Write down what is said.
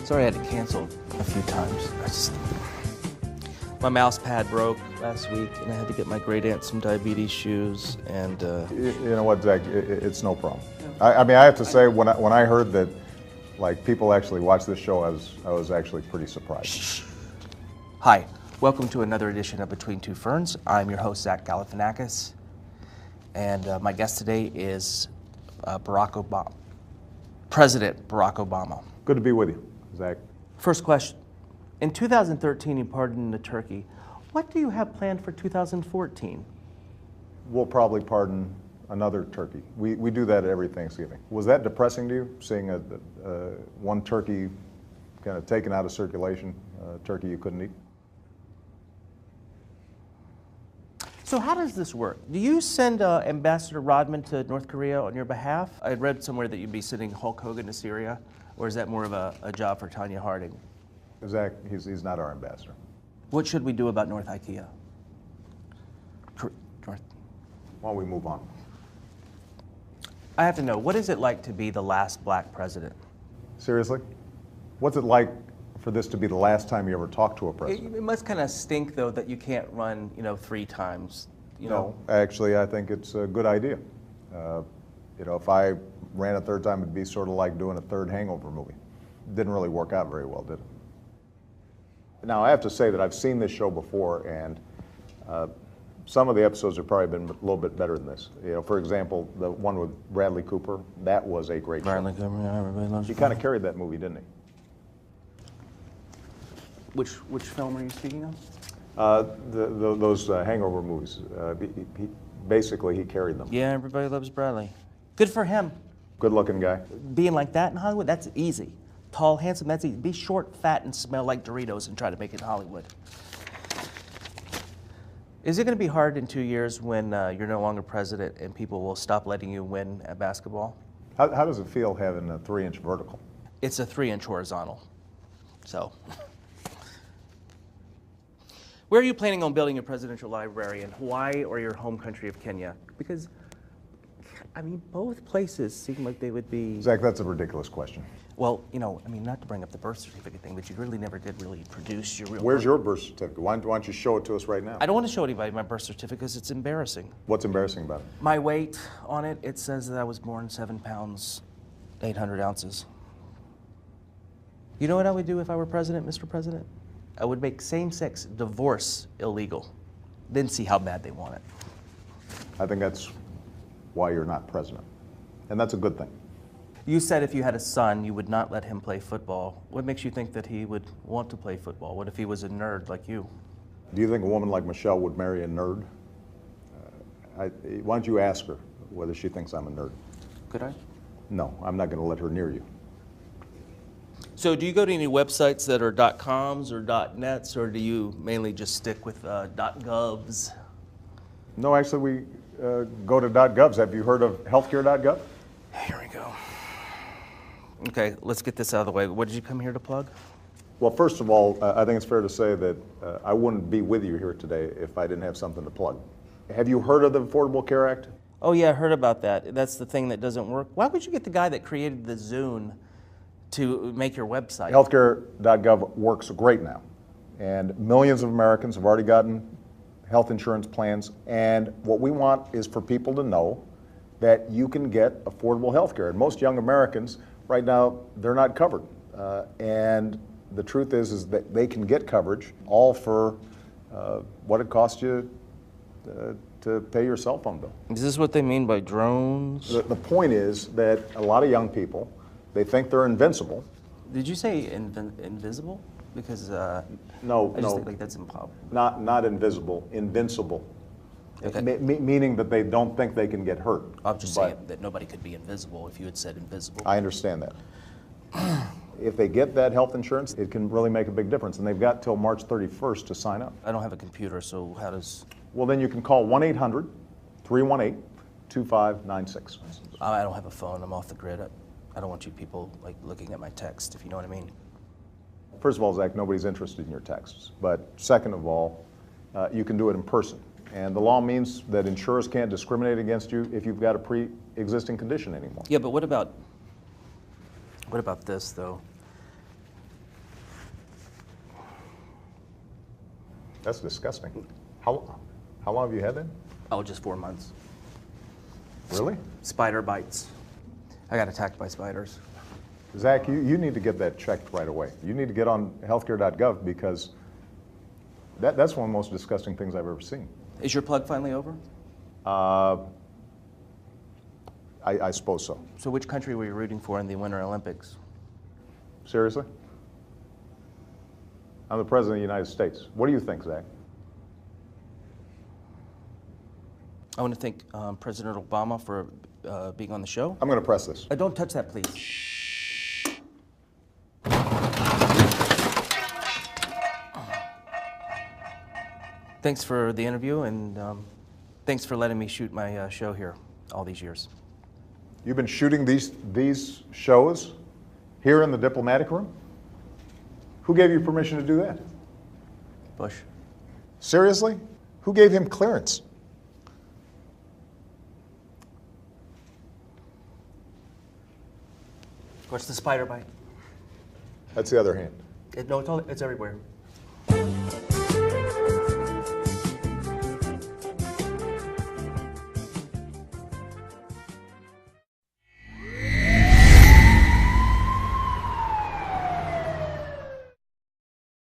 Sorry I had to cancel a few times. My mouse pad broke last week, and I had to get my great aunt some diabetes shoes, and... You know what, Zach, it's no problem. I mean, I have to say, when I heard that, like, people actually watch this show, I was actually pretty surprised. Shh. Hi, welcome to another edition of Between Two Ferns. I'm your host, Zach Galifianakis, and my guest today is President Barack Obama. Good to be with you, Zach. First question. In 2013, you pardoned the turkey. What do you have planned for 2014? We'll probably pardon another turkey. We do that every Thanksgiving. Was that depressing to you, seeing one turkey kind of taken out of circulation, a turkey you couldn't eat? So how does this work? Do you send Ambassador Rodman to North Korea on your behalf? I read somewhere that you'd be sending Hulk Hogan to Syria, or is that more of a job for Tanya Harding? Zach, he's not our ambassador. What should we do about North IKEA? North. Why don't we move on? I have to know, what is it like to be the last black president? Seriously? What's it like for this to be the last time you ever talked to a president? It must kind of stink, though, that you can't run, 3 times. No, actually, I think it's a good idea. If I ran a third time, it'd be sort of like doing a third Hangover movie. Didn't really work out very well, did it? Now, I have to say that I've seen this show before, and some of the episodes have probably been a little bit better than this. For example, the one with Bradley Cooper, that was a great show. Bradley Cooper, yeah, everybody loves He kind of carried that movie, didn't he? Which film are you speaking of? Those Hangover movies. Basically, he carried them. Yeah, everybody loves Bradley. Good for him. Good-looking guy. Being like that in Hollywood, that's easy. Tall, handsome, that's easy. Be short, fat, and smell like Doritos and try to make it in Hollywood. Is it going to be hard in 2 years when you're no longer president and people will stop letting you win at basketball? How does it feel having a 3-inch vertical? It's a 3-inch horizontal. So, where are you planning on building a presidential library, in Hawaii or your home country of Kenya? Because, I mean, both places seem like they would be... Zach, that's a ridiculous question. Well, not to bring up the birth certificate thing, but you really never did produce your real... Where's your birth certificate? Why don't you show it to us right now? I don't want to show anybody my birth certificate because it's embarrassing. What's embarrassing about it? My weight on it, it says that I was born 7 pounds, 800 ounces. You know what I would do if I were president, Mr. President? I would make same-sex divorce illegal, then see how bad they want it. I think that's why you're not president, and that's a good thing. You said if you had a son, you would not let him play football. What makes you think that he would want to play football? What if he was a nerd like you? Do you think a woman like Michelle would marry a nerd? Why don't you ask her whether she thinks I'm a nerd? Could I? No, I'm not going to let her near you. So do you go to any websites that are .coms or .nets, or do you mainly just stick with .govs? No, actually, we go to .govs. Have you heard of healthcare.gov? Here we go. Okay, let's get this out of the way. What did you come here to plug? Well, first of all, I think it's fair to say that I wouldn't be with you here today if I didn't have something to plug. Have you heard of the Affordable Care Act? Oh yeah, I heard about that. That's the thing that doesn't work. Why would you get the guy that created the Zune to make your website? Healthcare.gov works great now, and millions of Americans have already gotten health insurance plans, and what we want is for people to know that you can get affordable health care. And most young Americans, right now, they're not covered. And the truth is that they can get coverage all for what it costs you to pay your cell phone bill. Is this what they mean by drones? The point is that a lot of young people, they think they're invincible. Did you say invisible? Because No, I just think like that's impossible. not invisible, invincible. Okay. Meaning that they don't think they can get hurt. I'm just saying that nobody could be invisible if you had said invisible. I understand that. If they get that health insurance, it can really make a big difference, and they've got till March 31st to sign up. I don't have a computer, so how does... Well, then you can call 1-800-318-2596. I don't have a phone. I'm off the grid. I don't want you people like looking at my text, if you know what I mean. First of all, Zach, nobody's interested in your texts. But second of all, you can do it in person. And the law means that insurers can't discriminate against you if you've got a pre-existing condition anymore. Yeah, but what about this, though? That's disgusting. How long have you had that? Oh, just 4 months. Really? Spider bites. I got attacked by spiders. Zach, you need to get that checked right away. You need to get on healthcare.gov because that's one of the most disgusting things I've ever seen. Is your plug finally over? I suppose so. So which country were you rooting for in the Winter Olympics? Seriously? I'm the President of the United States. What do you think, Zach? I want to thank President Obama for being on the show. I'm going to press this. Don't touch that, please. Thanks for the interview, and thanks for letting me shoot my show here all these years. You've been shooting these shows here in the diplomatic room? Who gave you permission to do that? Bush. Seriously? Who gave him clearance? What's the spider bite? That's the other hand. No, it's everywhere.